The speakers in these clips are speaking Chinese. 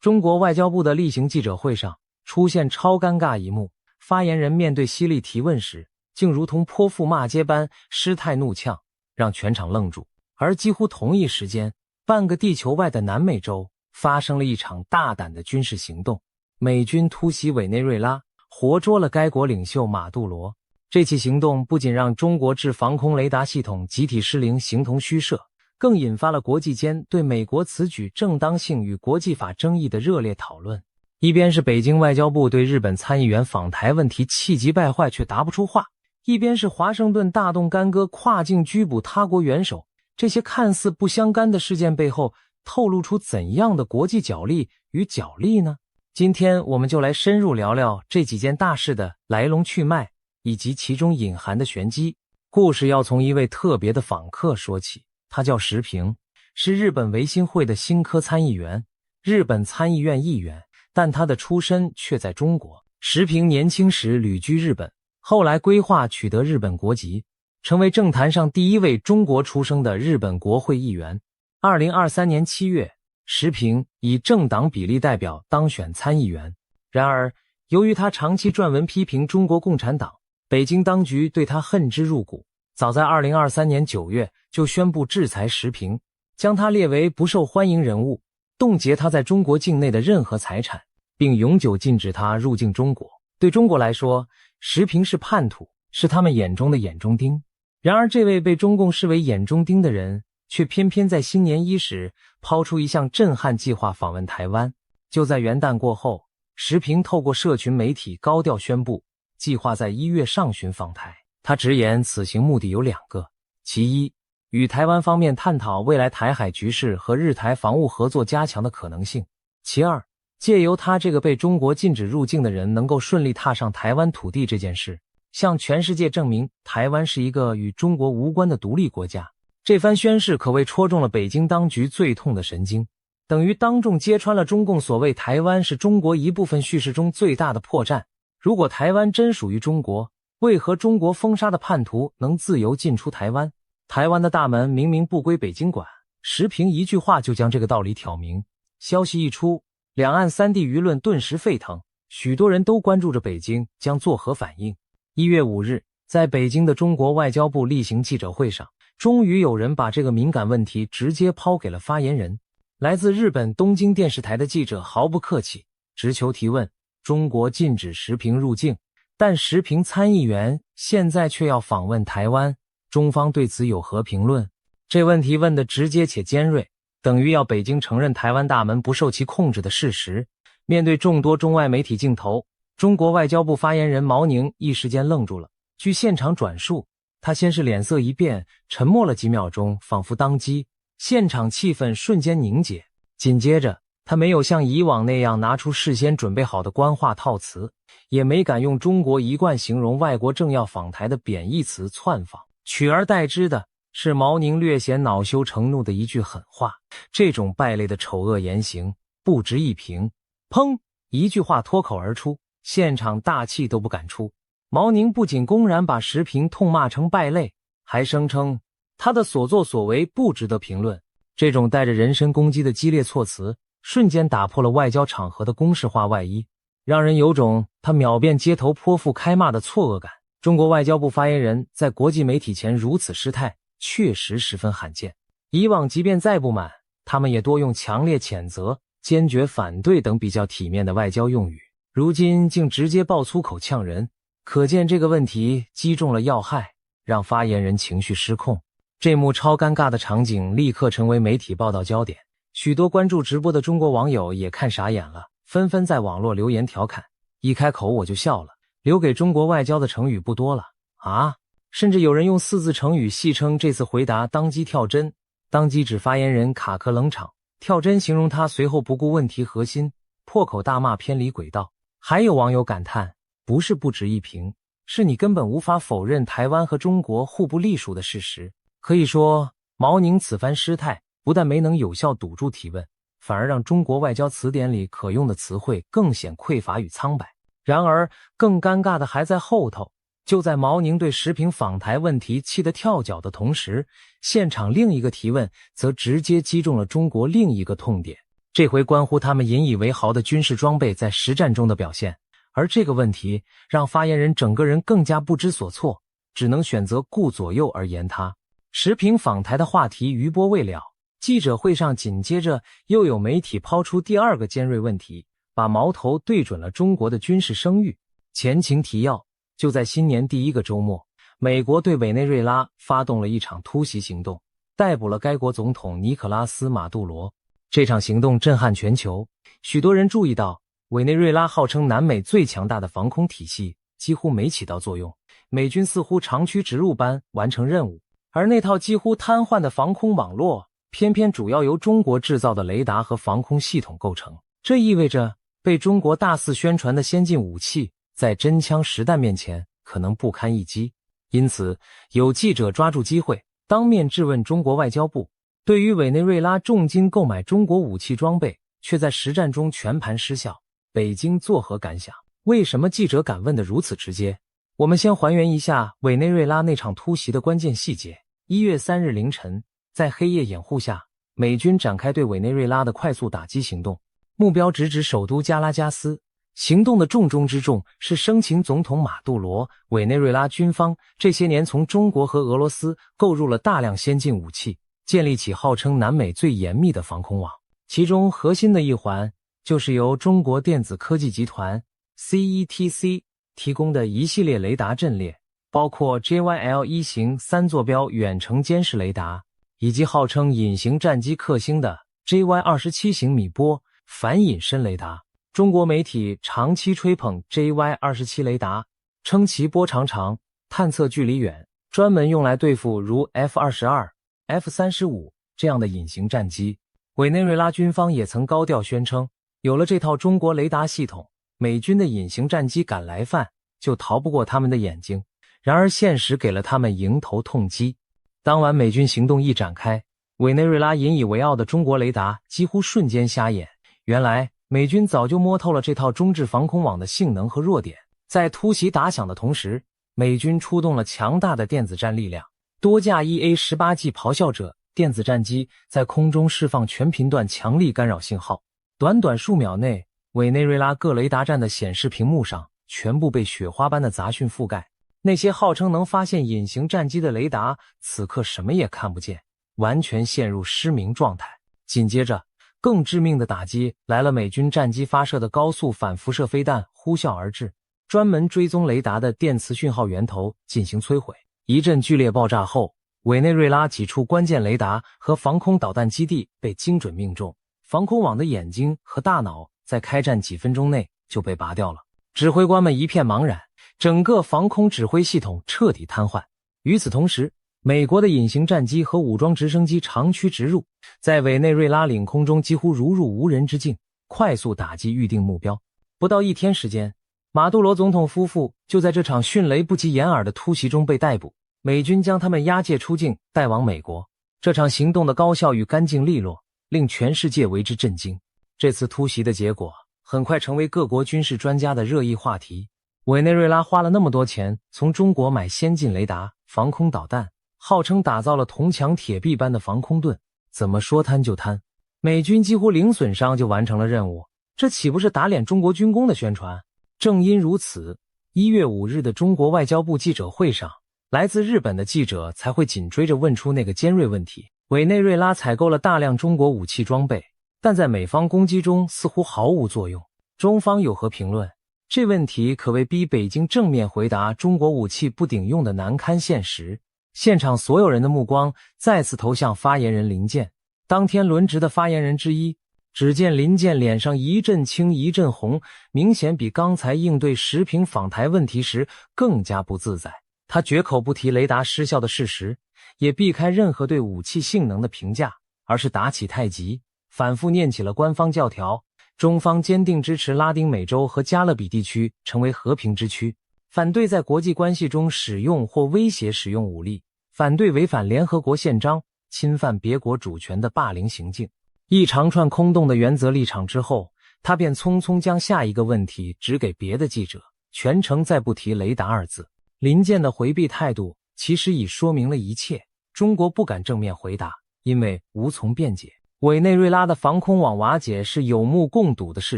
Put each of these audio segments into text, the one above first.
中国外交部的例行记者会上出现超尴尬一幕，发言人面对犀利提问时，竟如同泼妇骂街般失态怒呛，让全场愣住。而几乎同一时间，半个地球外的南美洲发生了一场大胆的军事行动，美军突袭委内瑞拉，活捉了该国领袖马杜罗。这起行动不仅让中国制防空雷达系统集体失灵形同虚设，更引发了国际间对美国此举正当性与国际法争议的热烈讨论。一边是北京外交部对日本参议员访台问题气急败坏却答不出话，一边是华盛顿大动干戈跨境拘捕他国元首。这些看似不相干的事件背后透露出怎样的国际角力与角力呢？今天我们就来深入聊聊这几件大事的来龙去脉，以及其中隐含的玄机。故事要从一位特别的访客说起，他叫石平，是日本维新会的新科参议员，日本参议院议员，但他的出身却在中国。石平年轻时旅居日本，后来规划取得日本国籍，成为政坛上第一位中国出生的日本国会议员。2023年7月，石平以政党比例代表当选参议员。然而，由于他长期撰文批评中国共产党，北京当局对他恨之入骨，早在2023年9月就宣布制裁石平，将他列为不受欢迎人物，冻结他在中国境内的任何财产，并永久禁止他入境中国。对中国来说，石平是叛徒，是他们眼中的眼中钉。然而，这位被中共视为眼中钉的人，却偏偏在新年伊始抛出一项震撼计划访问台湾。就在元旦过后，石平透过社群媒体高调宣布，计划在1月上旬访台。他直言此行目的有2个，其一，与台湾方面探讨未来台海局势和日台防务合作加强的可能性；其二，借由他这个被中国禁止入境的人能够顺利踏上台湾土地这件事，向全世界证明台湾是一个与中国无关的独立国家。这番宣誓可谓戳中了北京当局最痛的神经，等于当众揭穿了中共所谓台湾是中国一部分叙事中最大的破绽。如果台湾真属于中国，为何中国封杀的叛徒能自由进出台湾？台湾的大门明明不归北京管，石平一句话就将这个道理挑明。消息一出，两岸三地舆论顿时沸腾，许多人都关注着北京将作何反应。1月5日，在北京的中国外交部例行记者会上，终于有人把这个敏感问题直接抛给了发言人。来自日本东京电视台的记者毫不客气，直球提问：中国禁止石平入境，但石平参议员现在却要访问台湾，中方对此有何评论？这问题问得直接且尖锐，等于要北京承认台湾大门不受其控制的事实。面对众多中外媒体镜头，中国外交部发言人毛宁一时间愣住了。据现场转述，他先是脸色一变，沉默了几秒钟，仿佛当机，现场气氛瞬间凝结。紧接着，他没有像以往那样拿出事先准备好的官话套词，也没敢用中国一贯形容外国政要访台的贬义词窜访，取而代之的是毛宁略显恼羞成怒的一句狠话。这种败类的丑恶言行不值一评。砰！一句话脱口而出，现场大气都不敢出。毛宁不仅公然把石平痛骂成败类，还声称他的所作所为不值得评论。这种带着人身攻击的激烈措辞，瞬间打破了外交场合的公式化外衣，让人有种他秒变街头泼妇开骂的错愕感。中国外交部发言人在国际媒体前如此失态，确实十分罕见。以往即便再不满，他们也多用强烈谴责、坚决反对等比较体面的外交用语，如今竟直接爆粗口呛人，可见这个问题击中了要害，让发言人情绪失控。这幕超尴尬的场景立刻成为媒体报道焦点，许多关注直播的中国网友也看傻眼了，纷纷在网络留言调侃：一开口我就笑了，留给中国外交的成语不多了啊！甚至有人用4字成语戏称这次回答当机跳针。当机指发言人卡壳冷场，跳针形容他随后不顾问题核心，破口大骂偏离轨道。还有网友感叹：不是不值一评，是你根本无法否认台湾和中国互不隶属的事实。可以说，毛宁此番失态不但没能有效堵住提问，反而让中国外交词典里可用的词汇更显匮乏与苍白。然而更尴尬的还在后头，就在毛宁对石平访台问题气得跳脚的同时，现场另一个提问则直接击中了中国另一个痛点。这回关乎他们引以为豪的军事装备在实战中的表现，而这个问题让发言人整个人更加不知所措，只能选择顾左右而言他。时评访台的话题余波未了，记者会上紧接着又有媒体抛出第二个尖锐问题，把矛头对准了中国的军事声誉。前情提要，就在新年第一个周末，美国对委内瑞拉发动了一场突袭行动，逮捕了该国总统尼可拉斯·马杜罗。这场行动震撼全球，许多人注意到委内瑞拉号称南美最强大的防空体系几乎没起到作用，美军似乎长驱直入般完成任务，而那套几乎瘫痪的防空网络偏偏主要由中国制造的雷达和防空系统构成。这意味着被中国大肆宣传的先进武器在真枪实弹面前可能不堪一击。因此，有记者抓住机会当面质问中国外交部，对于委内瑞拉重金购买中国武器装备却在实战中全盘失效，北京作何感想？为什么记者敢问得如此直接？我们先还原一下委内瑞拉那场突袭的关键细节。1月3日凌晨，在黑夜掩护下，美军展开对委内瑞拉的快速打击行动，目标直指首都加拉加斯。行动的重中之重是生擒总统马杜罗。委内瑞拉军方这些年从中国和俄罗斯购入了大量先进武器，建立起号称南美最严密的防空网。其中核心的一环就是由中国电子科技集团 CETC 提供的一系列雷达阵列，包括 JYL1 型3座标远程监视雷达，以及号称隐形战机克星的 JY27 型米波反隐身雷达。中国媒体长期吹捧 JY27 雷达，称其波长长，探测距离远，专门用来对付如 F-22、F-35 这样的隐形战机。委内瑞拉军方也曾高调宣称，有了这套中国雷达系统，美军的隐形战机敢来犯，就逃不过他们的眼睛。然而现实给了他们迎头痛击。当晚美军行动一展开，委内瑞拉引以为傲的中国雷达几乎瞬间瞎眼。原来美军早就摸透了这套中置防空网的性能和弱点。在突袭打响的同时，美军出动了强大的电子战力量，多架 EA-18G 咆哮者电子战机在空中释放全频段强力干扰信号。短短数秒内，委内瑞拉各雷达站的显示屏幕上全部被雪花般的杂讯覆盖。那些号称能发现隐形战机的雷达此刻什么也看不见，完全陷入失明状态。紧接着更致命的打击来了，美军战机发射的高速反辐射飞弹呼啸而至，专门追踪雷达的电磁讯号源头进行摧毁。一阵剧烈爆炸后，委内瑞拉几处关键雷达和防空导弹基地被精准命中，防空网的眼睛和大脑在开战几分钟内就被拔掉了，指挥官们一片茫然，整个防空指挥系统彻底瘫痪。与此同时，美国的隐形战机和武装直升机长驱直入，在委内瑞拉领空中几乎如入无人之境，快速打击预定目标。不到1天时间，马杜罗总统夫妇就在这场迅雷不及掩耳的突袭中被逮捕，美军将他们押解出境，带往美国。这场行动的高效与干净利落，令全世界为之震惊。这次突袭的结果很快成为各国军事专家的热议话题。委内瑞拉花了那么多钱从中国买先进雷达、防空导弹，号称打造了铜墙铁壁般的防空盾，怎么说贪就贪？美军几乎零损伤就完成了任务，这岂不是打脸中国军工的宣传？正因如此，1月5日的中国外交部记者会上，来自日本的记者才会紧追着问出那个尖锐问题。委内瑞拉采购了大量中国武器装备，但在美方攻击中似乎毫无作用。中方有何评论？这问题可谓逼北京正面回答中国武器不顶用的难堪现实。现场所有人的目光再次投向发言人林健。当天轮值的发言人之一，只见林健脸上一阵青一阵红，明显比刚才应对时评访台问题时更加不自在。他绝口不提雷达失效的事实，也避开任何对武器性能的评价，而是打起太极，反复念起了官方教条。中方坚定支持拉丁美洲和加勒比地区成为和平之区，反对在国际关系中使用或威胁使用武力，反对违反联合国宪章、侵犯别国主权的霸凌行径。一长串空洞的原则立场之后，他便匆匆将下一个问题指给别的记者，全程再不提雷达二字。林健的回避态度其实已说明了一切。中国不敢正面回答，因为无从辩解。委内瑞拉的防空网瓦解是有目共睹的事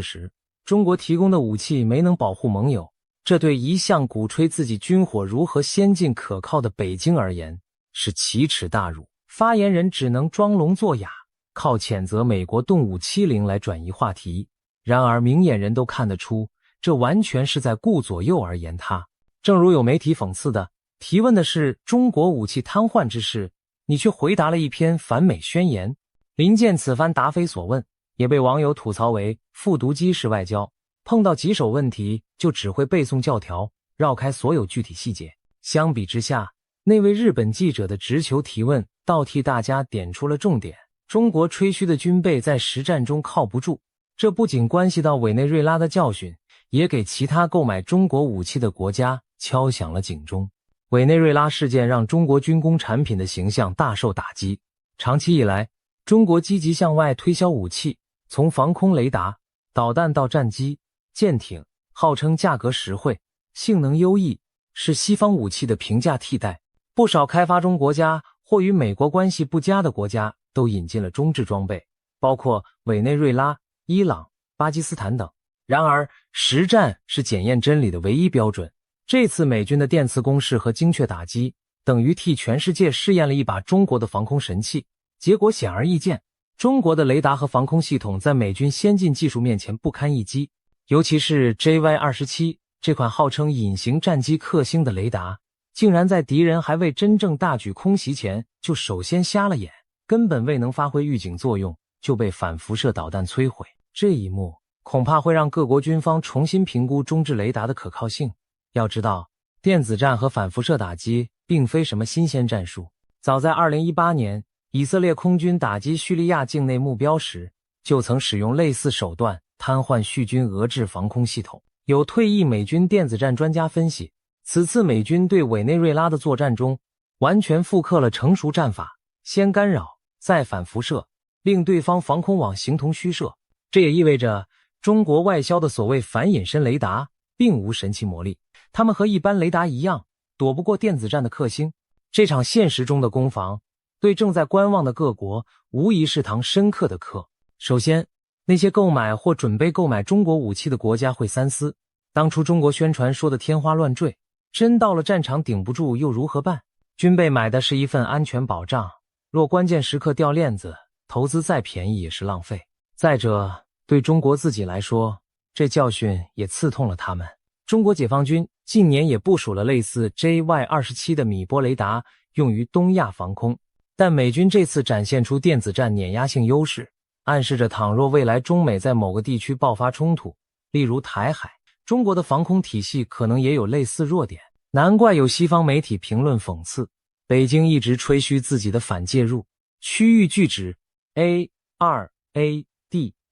实。中国提供的武器没能保护盟友，这对一向鼓吹自己军火如何先进可靠的北京而言是奇耻大辱。发言人只能装聋作哑，靠谴责美国动武欺凌来转移话题。然而明眼人都看得出，这完全是在顾左右而言他。正如有媒体讽刺的，提问的是中国武器瘫痪之事，你却回答了一篇反美宣言。林健此番答非所问，也被网友吐槽为复读机式外交，碰到棘手问题就只会背诵教条，绕开所有具体细节。相比之下，那位日本记者的直球提问倒替大家点出了重点。中国吹嘘的军备在实战中靠不住，这不仅关系到委内瑞拉的教训，也给其他购买中国武器的国家敲响了警钟。委内瑞拉事件让中国军工产品的形象大受打击。长期以来，中国积极向外推销武器，从防空雷达、导弹到战机、舰艇，号称价格实惠、性能优异，是西方武器的平价替代。不少开发中国家或与美国关系不佳的国家都引进了中制装备，包括委内瑞拉、伊朗、巴基斯坦等。然而，实战是检验真理的唯一标准。这次美军的电磁攻势和精确打击，等于替全世界试验了一把中国的防空神器。结果显而易见，中国的雷达和防空系统在美军先进技术面前不堪一击。尤其是 JY-27 这款号称隐形战机克星的雷达，竟然在敌人还未真正大举空袭前就首先瞎了眼，根本未能发挥预警作用，就被反辐射导弹摧毁。这一幕恐怕会让各国军方重新评估中制雷达的可靠性。要知道，电子战和反辐射打击并非什么新鲜战术。早在2018年，以色列空军打击叙利亚境内目标时，就曾使用类似手段瘫痪叙军俄制防空系统。有退役美军电子战专家分析，此次美军对委内瑞拉的作战中，完全复刻了成熟战法，先干扰，再反辐射，令对方防空网形同虚设。这也意味着，中国外销的所谓反隐身雷达并无神奇魔力，它们和一般雷达一样，躲不过电子战的克星。这场现实中的攻防，对正在观望的各国无疑是堂深刻的课。首先，那些购买或准备购买中国武器的国家会三思，当初中国宣传说的天花乱坠，真到了战场顶不住又如何办？军备买的是一份安全保障，若关键时刻掉链子，投资再便宜也是浪费。再者，对中国自己来说，这教训也刺痛了他们。中国解放军近年也部署了类似 JY-27 的米波雷达，用于东亚防空。但美军这次展现出电子战碾压性优势，暗示着倘若未来中美在某个地区爆发冲突，例如台海，中国的防空体系可能也有类似弱点。难怪有西方媒体评论讽刺，北京一直吹嘘自己的反介入、区域拒止 A2AD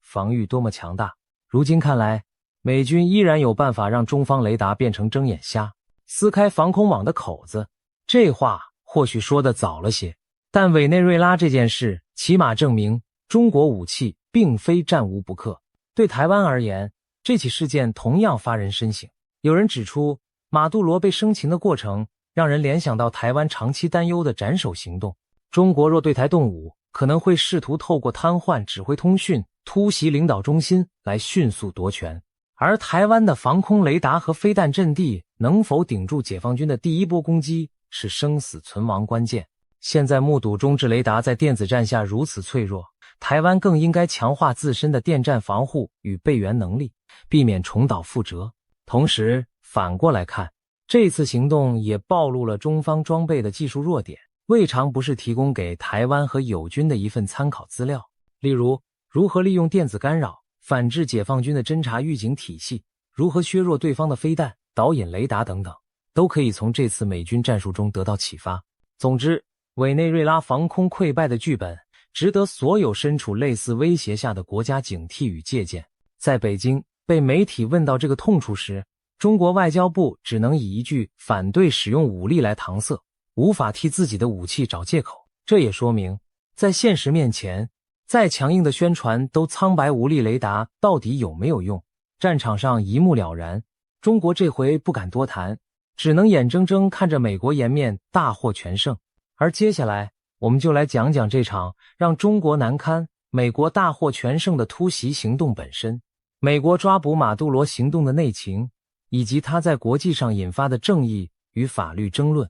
防御多么强大。如今看来，美军依然有办法让中方雷达变成睁眼瞎，撕开防空网的口子。这话或许说得早了些，但委内瑞拉这件事起码证明中国武器并非战无不克。对台湾而言，这起事件同样发人深省。有人指出，马杜罗被生擒的过程让人联想到台湾长期担忧的斩首行动。中国若对台动武，可能会试图透过瘫痪指挥通讯、突袭领导中心来迅速夺权。而台湾的防空雷达和飞弹阵地能否顶住解放军的第一波攻击，是生死存亡关键。现在目睹中制雷达在电子战下如此脆弱，台湾更应该强化自身的电战防护与备援能力，避免重蹈覆辙。同时，反过来看，这次行动也暴露了中方装备的技术弱点，未尝不是提供给台湾和友军的一份参考资料。例如，如何利用电子干扰反制解放军的侦察预警体系，如何削弱对方的飞弹、导引雷达等等，都可以从这次美军战术中得到启发。总之，委内瑞拉防空溃败的剧本值得所有身处类似威胁下的国家警惕与借鉴。在北京被媒体问到这个痛处时，中国外交部只能以一句反对使用武力来搪塞，无法替自己的武器找借口。这也说明，在现实面前，再强硬的宣传都苍白无力，雷达到底有没有用？战场上一目了然。中国这回不敢多谈，只能眼睁睁看着美国颜面大获全胜。而接下来，我们就来讲讲这场让中国难堪、美国大获全胜的突袭行动本身，美国抓捕马杜罗行动的内情，以及他在国际上引发的正义与法律争论。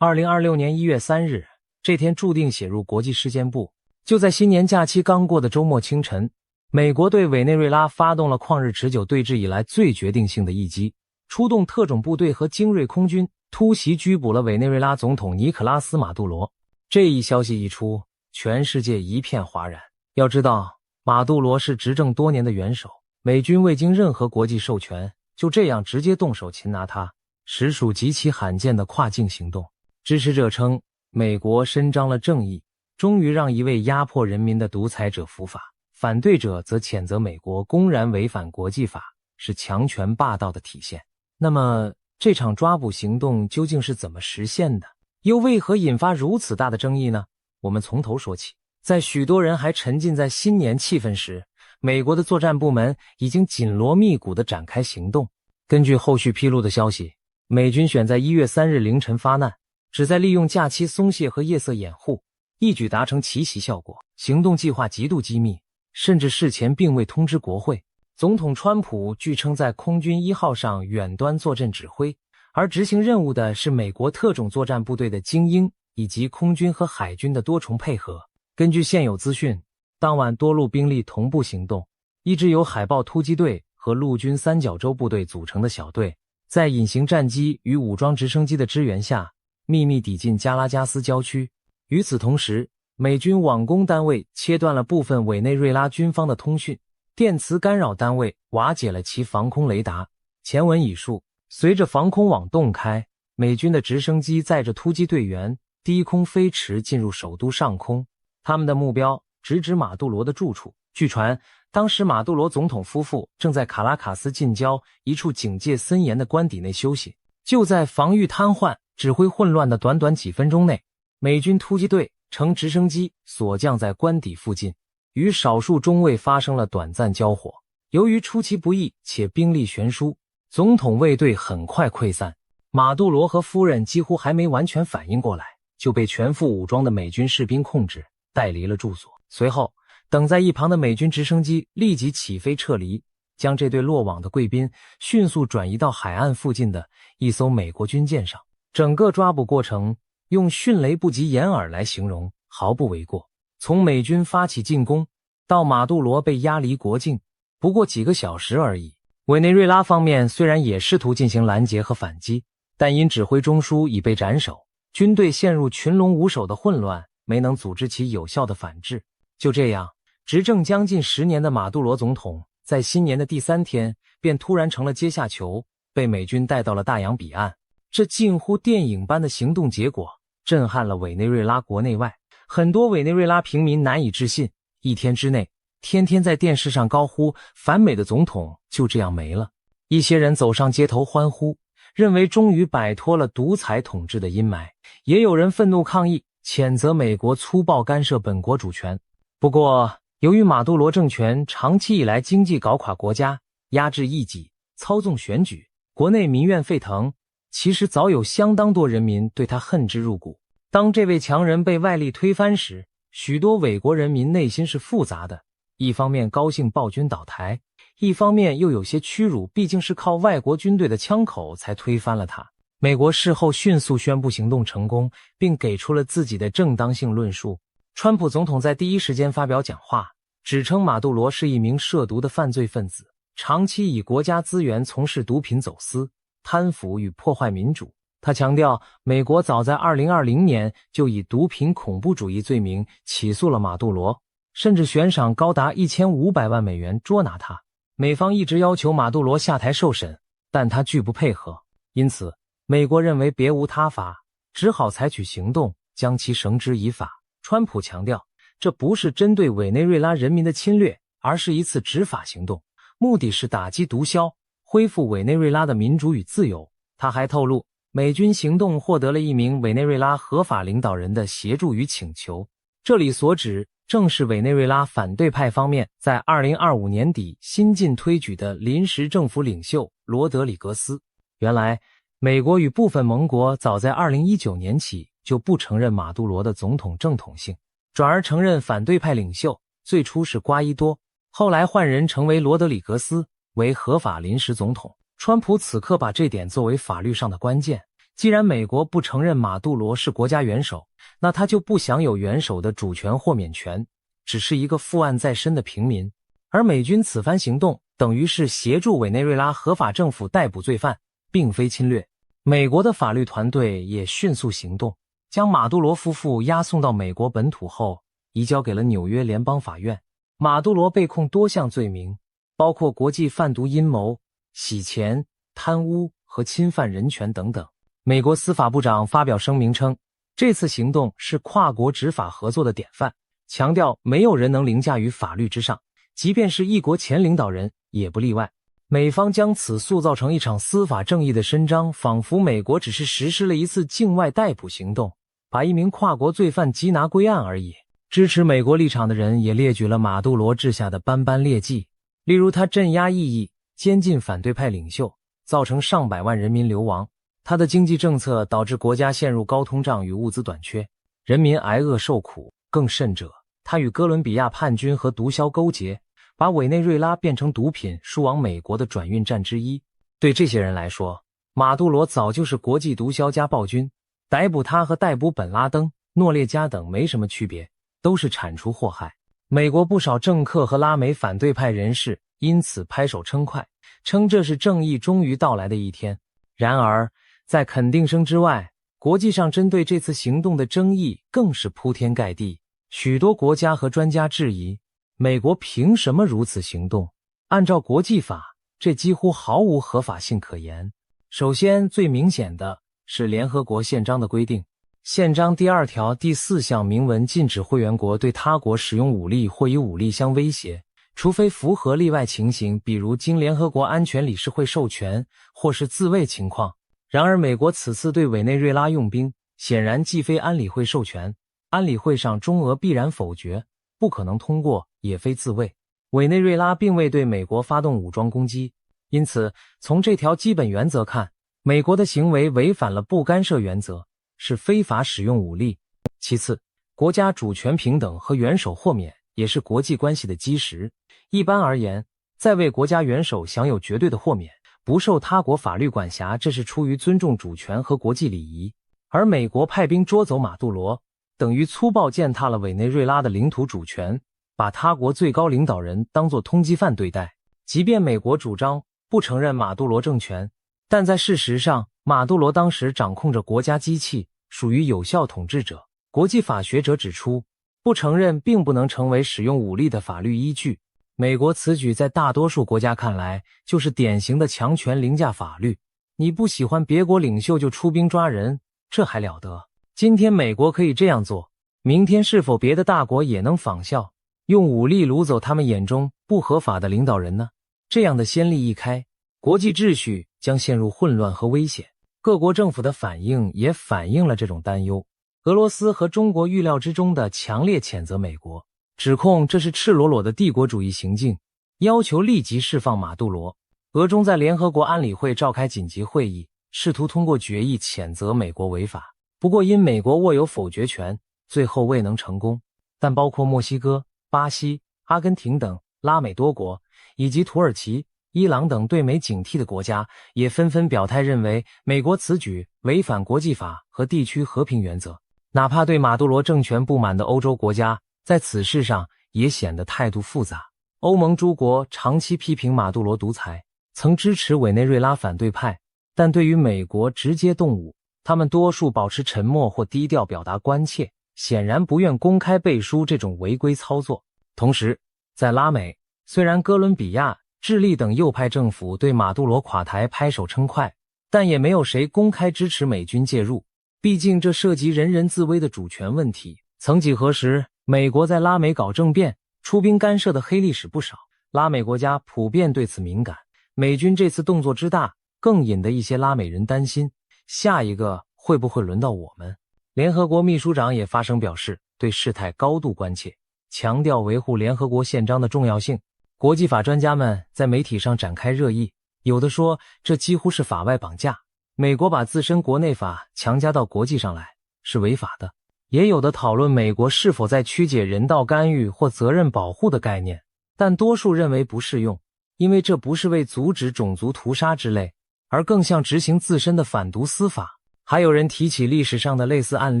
2026年1月3日，这天注定写入国际事件簿。就在新年假期刚过的周末清晨，美国对委内瑞拉发动了旷日持久对峙以来最决定性的一击，出动特种部队和精锐空军，突袭拘捕了委内瑞拉总统尼可拉斯·马杜罗。这一消息一出，全世界一片哗然。要知道，马杜罗是执政多年的元首，美军未经任何国际授权，就这样直接动手擒拿他，实属极其罕见的跨境行动。支持者称，美国伸张了正义，终于让一位压迫人民的独裁者伏法；反对者则谴责美国公然违反国际法，是强权霸道的体现。那么，这场抓捕行动究竟是怎么实现的？又为何引发如此大的争议呢？我们从头说起。在许多人还沉浸在新年气氛时，美国的作战部门已经紧锣密鼓地展开行动。根据后续披露的消息，美军选在1月3日凌晨发难，旨在利用假期松懈和夜色掩护，一举达成奇袭效果。行动计划极度机密，甚至事前并未通知国会。总统川普据称在空军1号上远端坐镇指挥，而执行任务的是美国特种作战部队的精英以及空军和海军的多重配合。根据现有资讯，当晚多路兵力同步行动，一支由海豹突击队和陆军三角洲部队组成的小队，在隐形战机与武装直升机的支援下，秘密抵近加拉加斯郊区。与此同时，美军网攻单位切断了部分委内瑞拉军方的通讯，电磁干扰单位瓦解了其防空雷达。前文已述，随着防空网洞开，美军的直升机载着突击队员低空飞驰进入首都上空，他们的目标直指马杜罗的住处。据传，当时马杜罗总统夫妇正在卡拉卡斯近郊一处警戒森严的官邸内休息。就在防御瘫痪、指挥混乱的短短几分钟内，美军突击队乘直升机锁降在官邸附近，与少数中尉发生了短暂交火。由于出其不意且兵力悬殊，总统卫队很快溃散。马杜罗和夫人几乎还没完全反应过来，就被全副武装的美军士兵控制，带离了住所。随后，等在一旁的美军直升机立即起飞撤离，将这对落网的贵宾迅速转移到海岸附近的一艘美国军舰上。整个抓捕过程用迅雷不及掩耳来形容毫不为过。从美军发起进攻到马杜罗被押离国境，不过几个小时而已。委内瑞拉方面虽然也试图进行拦截和反击，但因指挥中枢已被斩首，军队陷入群龙无首的混乱，没能组织其有效的反制。就这样，执政将近10年的马杜罗总统在新年的第3天便突然成了阶下囚，被美军带到了大洋彼岸。这近乎电影般的行动结果震撼了委内瑞拉国内外，很多委内瑞拉平民难以置信，一天之内天天在电视上高呼反美的总统就这样没了。一些人走上街头欢呼，认为终于摆脱了独裁统治的阴霾，也有人愤怒抗议，谴责美国粗暴干涉本国主权。不过，由于马杜罗政权长期以来经济搞垮国家，压制异己，操纵选举，国内民怨沸腾，其实早有相当多人民对他恨之入骨。当这位强人被外力推翻时，许多伪国人民内心是复杂的，一方面高兴暴君倒台，一方面又有些屈辱，毕竟是靠外国军队的枪口才推翻了他。美国事后迅速宣布行动成功，并给出了自己的正当性论述。川普总统在第一时间发表讲话，指称马杜罗是一名涉毒的犯罪分子，长期以国家资源从事毒品走私、贪腐与破坏民主。他强调，美国早在2020年就以毒品恐怖主义罪名起诉了马杜罗，甚至悬赏高达1500万美元捉拿他。美方一直要求马杜罗下台受审，但他拒不配合，因此美国认为别无他法，只好采取行动将其绳之以法。川普强调，这不是针对委内瑞拉人民的侵略，而是一次执法行动，目的是打击毒枭，恢复委内瑞拉的民主与自由。他还透露，美军行动获得了一名委内瑞拉合法领导人的协助与请求，这里所指正是委内瑞拉反对派方面在2025年底新近推举的临时政府领袖罗德里格斯。原来，美国与部分盟国早在2019年起就不承认马杜罗的总统正统性，转而承认反对派领袖最初是瓜伊多，后来换人成为罗德里格斯，为合法临时总统。川普此刻把这点作为法律上的关键。既然美国不承认马杜罗是国家元首，那他就不享有元首的主权豁免权，只是一个负案在身的平民。而美军此番行动等于是协助委内瑞拉合法政府逮捕罪犯，并非侵略。美国的法律团队也迅速行动，将马杜罗夫妇押送到美国本土后，移交给了纽约联邦法院。马杜罗被控多项罪名，包括国际贩毒阴谋、洗钱、贪污和侵犯人权等等。美国司法部长发表声明称，这次行动是跨国执法合作的典范，强调没有人能凌驾于法律之上，即便是一国前领导人也不例外。美方将此塑造成一场司法正义的伸张，仿佛美国只是实施了一次境外逮捕行动，把一名跨国罪犯缉拿归案而已。支持美国立场的人也列举了马杜罗治下的斑斑劣迹，例如他镇压异议、监禁反对派领袖，造成上百万人民流亡；他的经济政策导致国家陷入高通胀与物资短缺，人民挨饿受苦；更甚者，他与哥伦比亚叛军和毒枭勾结，把委内瑞拉变成毒品输往美国的转运站之一。对这些人来说，马杜罗早就是国际毒枭加暴君，逮捕他和逮捕本拉登、诺列加等没什么区别，都是铲除祸害。美国不少政客和拉美反对派人士因此拍手称快，称这是正义终于到来的一天。然而，在肯定声之外，国际上针对这次行动的争议更是铺天盖地。许多国家和专家质疑，美国凭什么如此行动？按照国际法，这几乎毫无合法性可言。首先，最明显的是联合国宪章的规定。宪章第2条第4项明文禁止会员国对他国使用武力或以武力相威胁，除非符合例外情形，比如经联合国安全理事会授权或是自卫情况。然而美国此次对委内瑞拉用兵，显然既非安理会授权，安理会上中俄必然否决，不可能通过，也非自卫。委内瑞拉并未对美国发动武装攻击，因此从这条基本原则看，美国的行为违反了不干涉原则，是非法使用武力。其次，国家主权平等和元首豁免也是国际关系的基石。一般而言，在位国家元首享有绝对的豁免，不受他国法律管辖，这是出于尊重主权和国际礼仪。而美国派兵捉走马杜罗，等于粗暴践踏了委内瑞拉的领土主权，把他国最高领导人当作通缉犯对待。即便美国主张不承认马杜罗政权，但在事实上，马杜罗当时掌控着国家机器，属于有效统治者。国际法学者指出，不承认并不能成为使用武力的法律依据。美国此举在大多数国家看来就是典型的强权凌驾法律。你不喜欢别国领袖就出兵抓人，这还了得？今天美国可以这样做，明天是否别的大国也能仿效，用武力掳走他们眼中不合法的领导人呢？这样的先例一开，国际秩序将陷入混乱和危险。各国政府的反应也反映了这种担忧。俄罗斯和中国预料之中的强烈谴责美国，指控这是赤裸裸的帝国主义行径，要求立即释放马杜罗。俄中在联合国安理会召开紧急会议，试图通过决议谴责美国违法。不过因美国握有否决权，最后未能成功。但包括墨西哥、巴西、阿根廷等拉美多国，以及土耳其、伊朗等对美警惕的国家，也纷纷表态认为美国此举违反国际法和地区和平原则。哪怕对马杜罗政权不满的欧洲国家，在此事上也显得态度复杂。欧盟诸国长期批评马杜罗独裁，曾支持委内瑞拉反对派，但对于美国直接动武，他们多数保持沉默或低调表达关切，显然不愿公开背书这种违规操作。同时，在拉美，虽然哥伦比亚、智利等右派政府对马杜罗垮台拍手称快，但也没有谁公开支持美军介入，毕竟这涉及人人自危的主权问题。曾几何时，美国在拉美搞政变、出兵干涉的黑历史不少，拉美国家普遍对此敏感。美军这次动作之大，更引得一些拉美人担心，下一个会不会轮到我们？联合国秘书长也发声表示，对事态高度关切，强调维护联合国宪章的重要性。国际法专家们在媒体上展开热议，有的说这几乎是法外绑架，美国把自身国内法强加到国际上来，是违法的。也有的讨论美国是否在曲解人道干预或责任保护的概念，但多数认为不适用，因为这不是为阻止种族屠杀之类，而更像执行自身的反毒司法。还有人提起历史上的类似案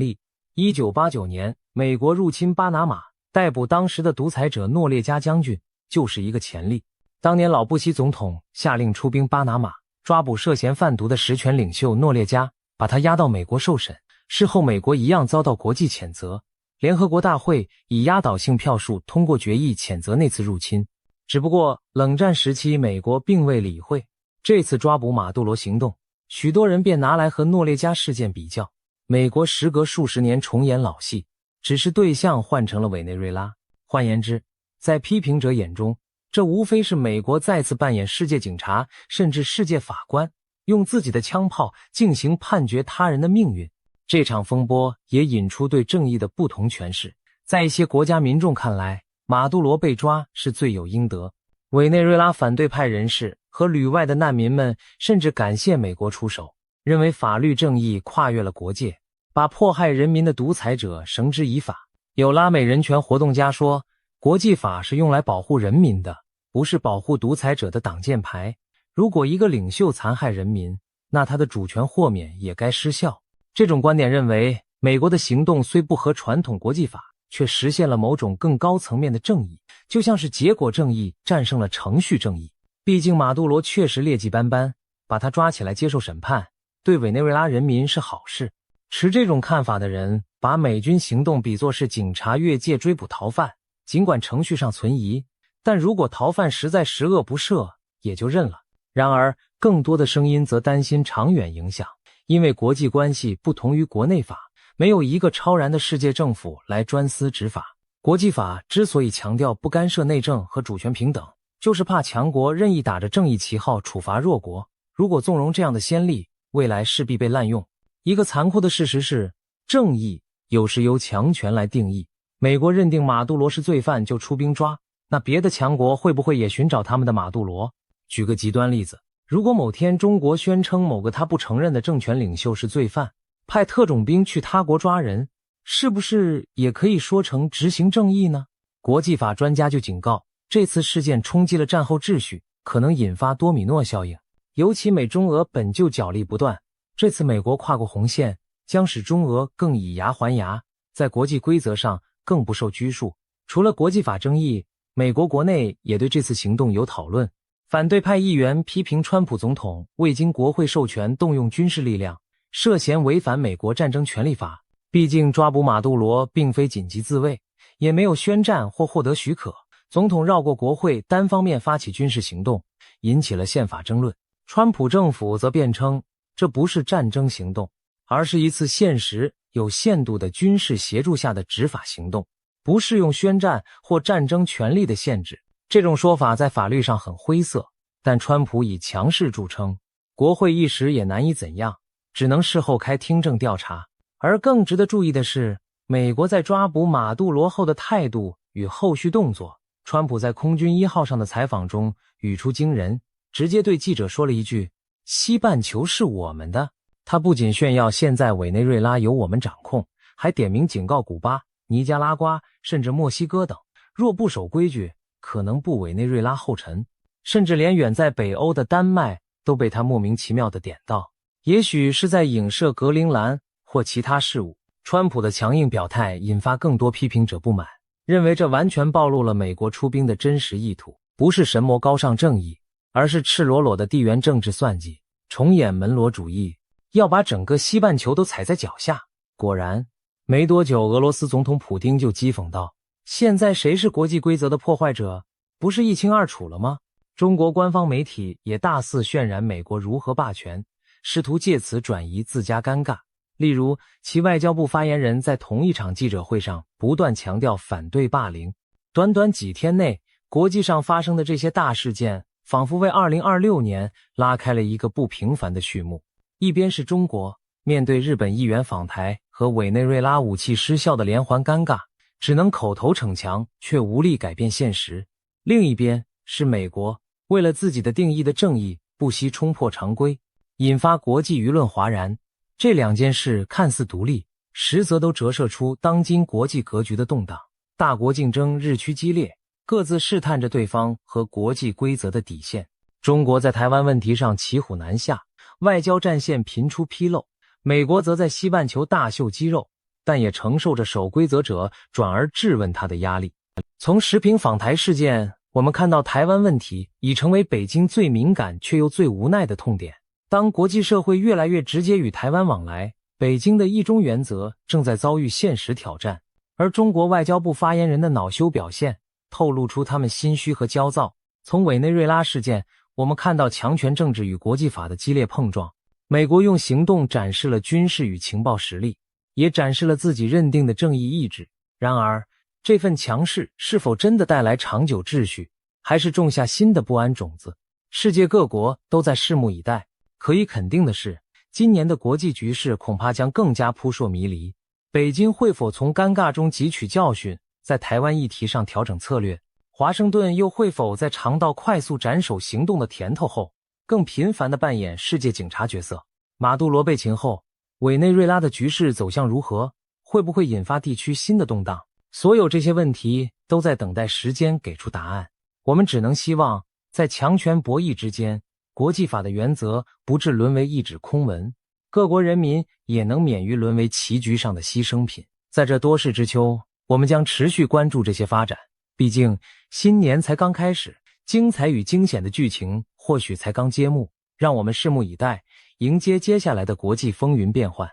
例，1989年美国入侵巴拿马，逮捕当时的独裁者诺列加将军就是一个前例。当年老布希总统下令出兵巴拿马，抓捕涉嫌贩毒的实权领袖诺列加，把他押到美国受审。事后美国一样遭到国际谴责，联合国大会以压倒性票数通过决议谴责那次入侵。只不过冷战时期美国并未理会这次抓捕马杜罗行动，许多人便拿来和诺列加事件比较。美国时隔数十年重演老戏，只是对象换成了委内瑞拉。换言之，在批评者眼中，这无非是美国再次扮演世界警察甚至世界法官，用自己的枪炮进行判决他人的命运。这场风波也引出对正义的不同诠释。在一些国家民众看来，马杜罗被抓是罪有应得。委内瑞拉反对派人士和旅外的难民们甚至感谢美国出手，认为法律正义跨越了国界，把迫害人民的独裁者绳之以法。有拉美人权活动家说，国际法是用来保护人民的，不是保护独裁者的挡箭牌。如果一个领袖残害人民，那他的主权豁免也该失效。这种观点认为，美国的行动虽不合传统国际法，却实现了某种更高层面的正义，就像是结果正义战胜了程序正义。毕竟马杜罗确实劣迹斑斑，把他抓起来接受审判，对委内瑞拉人民是好事。持这种看法的人把美军行动比作是警察越界追捕逃犯，尽管程序上存疑，但如果逃犯实在十恶不赦，也就认了。然而更多的声音则担心长远影响，因为国际关系不同于国内法，没有一个超然的世界政府来专司执法。国际法之所以强调不干涉内政和主权平等，就是怕强国任意打着正义旗号处罚弱国，如果纵容这样的先例，未来势必被滥用。一个残酷的事实是，正义有时由强权来定义。美国认定马杜罗是罪犯就出兵抓，那别的强国会不会也寻找他们的马杜罗？举个极端例子，如果某天中国宣称某个他不承认的政权领袖是罪犯，派特种兵去他国抓人，是不是也可以说成执行正义呢？国际法专家就警告，这次事件冲击了战后秩序，可能引发多米诺效应。尤其美中俄本就角力不断，这次美国跨过红线，将使中俄更以牙还牙，在国际规则上更不受拘束。除了国际法争议，美国国内也对这次行动有讨论。反对派议员批评川普总统未经国会授权动用军事力量，涉嫌违反美国战争权利法。毕竟抓捕马杜罗并非紧急自卫，也没有宣战或获得许可，总统绕过国会单方面发起军事行动，引起了宪法争论。川普政府则辩称，这不是战争行动，而是一次现实有限度的军事协助下的执法行动，不适用宣战或战争权利的限制。这种说法在法律上很灰色，但川普以强势著称，国会一时也难以怎样，只能事后开听证调查。而更值得注意的是，美国在抓捕马杜罗后的态度与后续动作。川普在空军1号上的采访中语出惊人，直接对记者说了一句：西半球是我们的。他不仅炫耀现在委内瑞拉由我们掌控，还点名警告古巴、尼加拉瓜甚至墨西哥等，若不守规矩，可能步委内瑞拉后尘。甚至连远在北欧的丹麦都被他莫名其妙地点到，也许是在影射格陵兰或其他事物。川普的强硬表态引发更多批评者不满，认为这完全暴露了美国出兵的真实意图，不是神魔高尚正义，而是赤裸裸的地缘政治算计，重演门罗主义，要把整个西半球都踩在脚下。果然，没多久俄罗斯总统普丁就讥讽道，现在谁是国际规则的破坏者，不是一清二楚了吗？中国官方媒体也大肆渲染美国如何霸权，试图借此转移自家尴尬。例如，其外交部发言人在同一场记者会上不断强调反对霸凌。短短几天内，国际上发生的这些大事件仿佛为2026年拉开了一个不平凡的序幕。一边是中国面对日本议员访台和委内瑞拉武器失效的连环尴尬，只能口头逞强，却无力改变现实。另一边是美国为了自己的定义的正义，不惜冲破常规，引发国际舆论哗然。这两件事看似独立，实则都折射出当今国际格局的动荡。大国竞争日趋激烈，各自试探着对方和国际规则的底线。中国在台湾问题上骑虎难下，外交战线频出纰漏；美国则在西半球大秀肌肉，但也承受着守规则者转而质问他的压力。从时评访台事件，我们看到台湾问题已成为北京最敏感却又最无奈的痛点。当国际社会越来越直接与台湾往来，北京的一中原则正在遭遇现实挑战。而中国外交部发言人的恼羞表现，透露出他们心虚和焦躁。从委内瑞拉事件，我们看到强权政治与国际法的激烈碰撞。美国用行动展示了军事与情报实力，也展示了自己认定的正义意志。然而，这份强势是否真的带来长久秩序，还是种下新的不安种子？世界各国都在拭目以待。可以肯定的是，今年的国际局势恐怕将更加扑朔迷离。北京会否从尴尬中汲取教训，在台湾议题上调整策略？华盛顿又会否在尝到快速斩首行动的甜头后，更频繁地扮演世界警察角色？马杜罗被擒后，委内瑞拉的局势走向如何？会不会引发地区新的动荡？所有这些问题都在等待时间给出答案。我们只能希望，在强权博弈之间，国际法的原则不致沦为一纸空文，各国人民也能免于沦为棋局上的牺牲品。在这多事之秋，我们将持续关注这些发展。毕竟，新年才刚开始，精彩与惊险的剧情或许才刚揭幕。让我们拭目以待，迎接接下来的国际风云变幻。